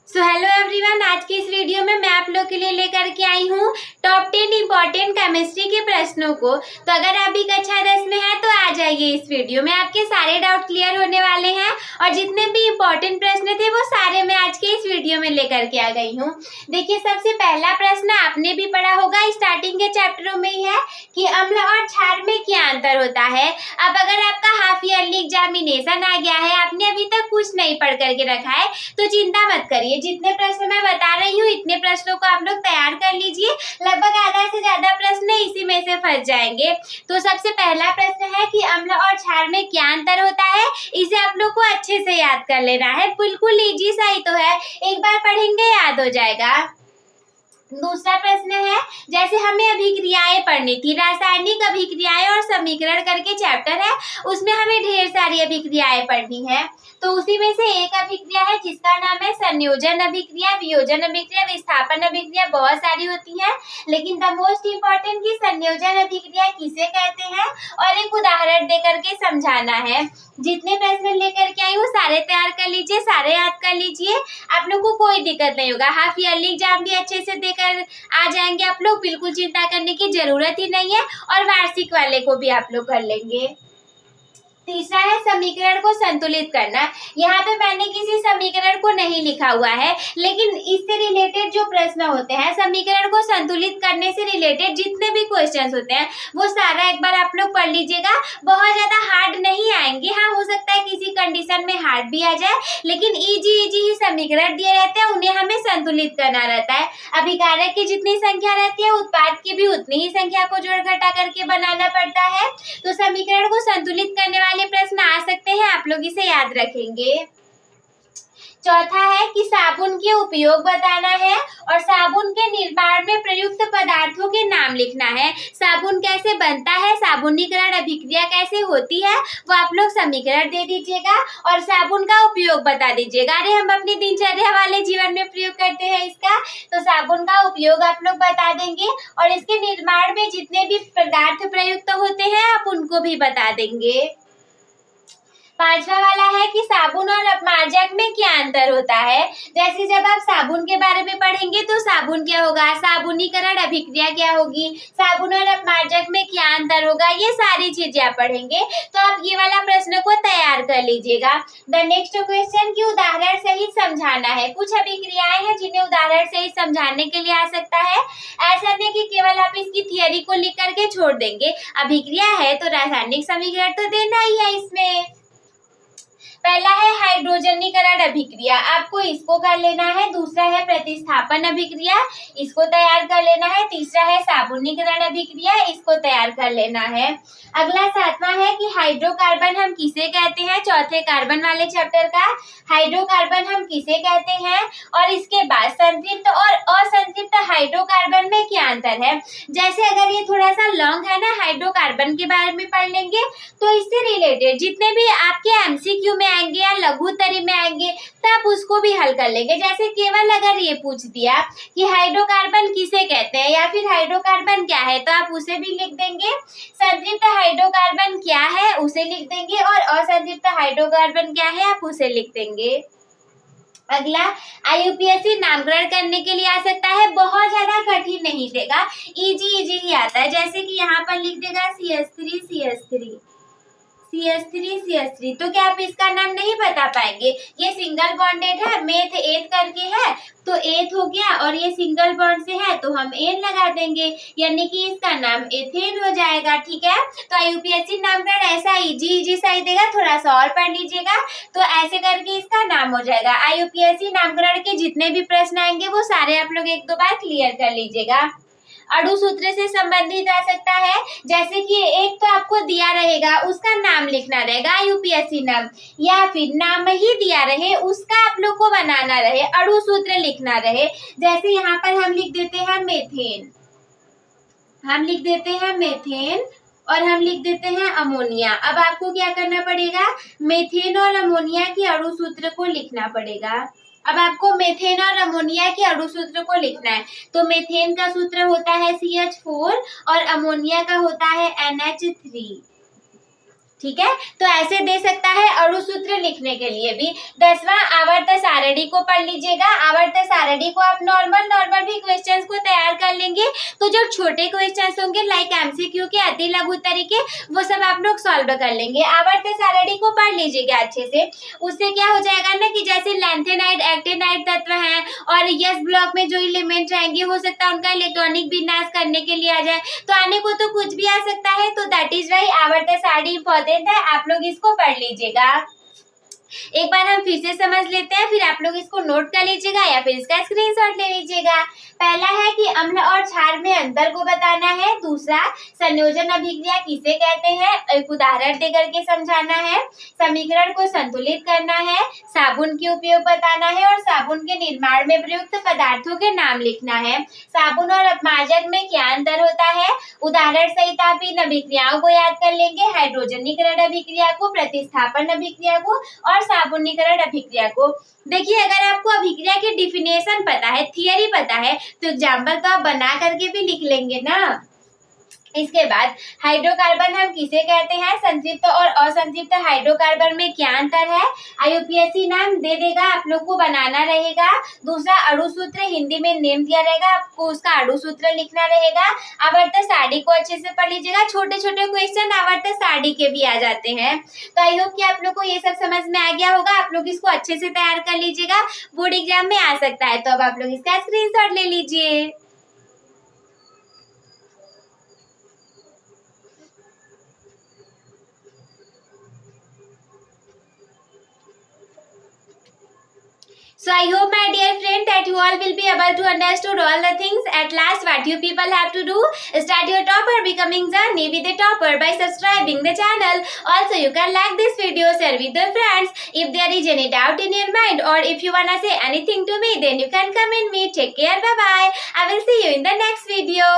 Hello everyone, आज की इस वीडियो में मैं आप लोग के लिए लेकर के आई हूँ टॉप 10 इम्पोर्टेंट केमिस्ट्री के प्रश्नों को। तो अगर आप भी कक्षा 10 में हैं तो आ जाइए इस वीडियो में, आपके सारे डाउट क्लियर होने वाले हैं और जितने भी इम्पोर्टेंट प्रश्न थे वो सारे मैं आज के इस वीडियो में लेकर के आ गई हूँ। देखिए, सबसे पहला प्रश्न आपने भी पढ़ा होगा, स्टार्टिंग के चैप्टरों में ही है कि अम्ल और क्षार में क्या अंतर होता है। अब अगर आपका हाफ ईयरली एग्जामिनेशन आ गया है, आपने अभी तक कुछ नहीं पढ़ करके रखा है तो चिंता मत करिए। जितने प्रश्न मैं बता रही हूँ इतने प्रश्नों को आप लोग तैयार कर लीजिए, लगभग आधा से ज्यादा प्रश्न इसी में से फंस जाएंगे। तो सबसे पहला प्रश्न है कि अम्ल और क्षार में क्या अंतर होता है। इसे आप लोग को अच्छे से याद कर लेना है, बिल्कुल इजी सा ही तो है, एक बार पढ़ेंगे याद हो जाएगा। दूसरा प्रश्न है, जैसे हमें अभिक्रियाएं पढ़नी थी, रासायनिक अभिक्रियाएं और समीकरण करके चैप्टर है, उसमें हमें ढेर सारी अभिक्रियाएं पढ़नी है। तो उसी में से एक अभिक्रिया है जिसका नाम है संयोजन अभिक्रिया, वियोजन अभिक्रिया, विस्थापन अभिक्रिया, बहुत सारी होती है, लेकिन द मोस्ट इम्पोर्टेंट की संयोजन अभिक्रिया किसे कहते हैं और एक उदाहरण देकर के समझाना है। जितने प्रश्न लेकर के आई हूँ सारे तैयार कर लीजिए, सारे याद कर लीजिए, आप लोग को कोई दिक्कत नहीं होगा। हाफ ईयरली एग्जाम भी अच्छे से देकर आ जाएंगे आप लोग, बिल्कुल चिंता करने की जरूरत ही नहीं है, और वार्षिक वाले को भी आप लोग कर लेंगे। तीसरा है समीकरण को संतुलित करना। यहाँ पे मैंने किसी समीकरण को नहीं लिखा हुआ है, लेकिन इससे रिलेटेड जो प्रश्न होते हैं, समीकरण को संतुलित करने से रिलेटेड जितने भी क्वेश्चंस होते हैं वो सारा एक बार आप लोग पढ़ लीजिएगा। बहुत ज्यादा हार्ड नहीं आएंगे, हाँ हो सकता है किसी कंडीशन में हार्ड भी आ जाए, लेकिन इजी ही समीकरण दिए रहते हैं, उन्हें हमें संतुलित करना रहता है। अभिकारक की जितनी संख्या रहती है उत्पाद की भी उतनी ही संख्या को जोड़ घटा करके बनाना पड़ता है। तो समीकरण को संतुलित करने वाले प्रश्न आ सकते हैं, आप लोग इसे याद रखेंगे। चौथा है कि साबुन के उपयोग बताना है और साबुन के निर्माण में प्रयुक्त पदार्थों के नाम लिखना है। साबुन कैसे बनता है, साबुनीकरण अभिक्रिया कैसे होती है, वो आप लोग समीकरण दे दीजिएगा और साबुन का उपयोग बता दीजिएगा। अरे हम अपनी दिनचर्या वाले जीवन में प्रयोग करते हैं इसका, तो साबुन का उपयोग आप लोग बता देंगे और इसके निर्माण में जितने भी पदार्थ प्रयुक्त होते हैं आप उनको भी बता देंगे। पांचवा वाला है कि साबुन और अपमार्जक में क्या अंतर होता है। जैसे जब आप साबुन के बारे में पढ़ेंगे तो साबुन क्या होगा, साबुनीकरण अभिक्रिया क्या होगी, साबुन और अपमार्जक में क्या अंतर होगा, ये सारी चीजें आप पढ़ेंगे। तो आप ये वाला प्रश्न को तैयार कर लीजिएगा। द नेक्स्ट क्वेश्चन की उदाहरण सहित समझाना है। कुछ अभिक्रियाएं हैं जिन्हें उदाहरण सहित समझाने के लिए आ सकता है, ऐसा नहीं कि केवल आप इसकी थियरी को लिख करके छोड़ देंगे। अभिक्रिया है तो रासायनिक समीकरण तो देना ही है इसमें। पहला है हाइड्रोजनीकरण अभिक्रिया, आपको इसको कर लेना है। दूसरा है प्रतिस्थापन अभिक्रिया, इसको तैयार कर लेना है। तीसरा है साबुनीकरण अभिक्रिया, इसको तैयार कर लेना है। अगला सातवां है कि हाइड्रोकार्बन हम किसे कहते हैं। चौथे कार्बन वाले चैप्टर का हाइड्रोकार्बन हम किसे कहते हैं, और इसके बाद संतृप्त और असंतृप्त हाइड्रोकार्बन में क्या अंतर है। जैसे अगर ये थोड़ा सा लॉन्ग है ना, हाइड्रोकार्बन के बारे में पढ़ लेंगे तो इससे रिलेटेड जितने भी आपके एमसीक्यू में आएंगे या लघुत्तरी में आएंगे तो आप उसको भी हल कर लेंगे। जैसे केवल अगर ये पूछ दिया कि हाइड्रोकार्बन किसे कहते हैं या फिर हाइड्रोकार्बन क्या है, तो आप उसे भी लिख देंगे। संतृप्त हाइड्रोकार्बन क्या है उसे लिख देंगे, और असंतृप्त हाइड्रोकार्बन क्या है आप उसे लिख देंगे। अगला IUPAC नामकरण करने के लिए आ सकता है, बहुत ज्यादा कठिन नहीं देगा, इजी ही आता है। जैसे कि यहाँ पर लिख देगा CH3CH3, तो क्या आप इसका नाम नहीं बता पाएंगे। ये सिंगल बॉन्डेड है, मेथ एथ करके है तो एथ हो गया, और ये सिंगल बॉन्ड से है तो हम एन लगा देंगे, यानी कि इसका नाम एथेन हो जाएगा। ठीक है, तो IUPAC नामकरण ऐसा इजी सा ही देगा, थोड़ा सा और पढ़ लीजिएगा तो ऐसे करके इसका नाम हो जाएगा। IUPAC नामकरण के जितने भी प्रश्न आएंगे वो सारे आप लोग एक दो बार क्लियर कर लीजिएगा। अणु सूत्र से संबंधित आ सकता है, जैसे कि एक तो आपको दिया रहेगा उसका नाम लिखना रहेगा IUPAC नाम, या फिर नाम ही दिया रहे उसका आप लोग को बनाना रहे, अणु सूत्र लिखना रहे। जैसे यहाँ पर हम लिख देते हैं मेथेन, और हम लिख देते हैं अमोनिया। अब आपको क्या करना पड़ेगा, मेथेन और अमोनिया के अणु सूत्र को लिखना पड़ेगा। अब आपको मेथेन और अमोनिया के अणु सूत्र को लिखना है, तो मेथेन का सूत्र होता है CH4 और अमोनिया का होता है NH3। ठीक है, तो ऐसे दे सकता है अणु सूत्र लिखने के लिए भी। 10वां आवर्त सारणी को पढ़ लीजिएगा। आवर्त सारणी को आप नॉर्मल भी क्वेश्चंस को तैयार कर लेंगे, तो जो छोटे क्वेश्चंस होंगे लाइक एमसीक्यू के अति लघु तरीके, वो सब आप लोग सॉल्व कर लेंगे। आवर्त सारणी को पढ़ लीजिएगा अच्छे से। उससे क्या हो जाएगा ना कि जैसे लैंथेनाइड एक्टिनाइड तत्व हैं और यस ब्लॉक में जो एलिमेंट रहेंगे, हो सकता है उनका इलेक्ट्रॉनिक विन्यास करने के लिए आ जाए, तो आने को तो कुछ भी आ सकता है। तो दैट इज वाई आवर्त सारणी इंपॉर्टेंट है, आप लोग इसको पढ़ लीजिएगा। एक बार हम फिर से समझ लेते हैं, फिर आप लोग इसको नोट कर लीजिएगा या फिर इसका स्क्रीनशॉट ले लीजिएगा। पहला है कि अम्ल और क्षार में अंतर को बताना है। दूसरा, संयोजन अभिक्रिया किसे कहते हैं, एक उदाहरण देकर के समझाना है। समीकरण को संतुलित करना है। साबुन के उपयोग बताना है और साबुन के निर्माण में प्रयुक्त पदार्थों के नाम लिखना है। साबुन और अपमार्जक में क्या अंतर होता है, उदाहरण सहित आप इन अभिक्रियाओं को याद कर लेंगे। हाइड्रोजनीकरण अभिक्रिया को, प्रतिस्थापन अभिक्रिया को और साबुनीकरण अभिक्रिया को। देखिए, अगर आपको अभिक्रिया की डिफिनेशन पता है, थियरी पता है, तो एग्जाम्पल तो आप बना करके भी लिख लेंगे ना। इसके बाद हाइड्रोकार्बन हम किसे कहते हैं, संतृप्त और असंतृप्त हाइड्रोकार्बन में क्या अंतर है, आईयूपीएससी नाम दे देगा, आप लोग को बनाना रहेगा। दूसरा, अणु सूत्र हिंदी में नेम दिया रहेगा, आपको उसका अणु सूत्र लिखना रहेगा। आवर्त सारणी को अच्छे से पढ़ लीजिएगा, छोटे छोटे क्वेश्चन आवर्त सारणी के भी आ जाते हैं। तो आई होप कि आप लोग को ये सब समझ में आ गया होगा। आप लोग इसको अच्छे से तैयार कर लीजिएगा, बोर्ड एग्जाम में आ सकता है। तो अब आप लोग इसका स्क्रीनशॉट ले लीजिए। So I hope, my dear friend, that you all will be able to understand all the things. At last, what you people have to do, start your topper becoming journey with a topper by subscribing the channel. Also, you can like this video, share with your friends. If there is any doubt in your mind or if you wanna say anything to me, then you can comment me. Take care, bye bye. I will see you in the next video.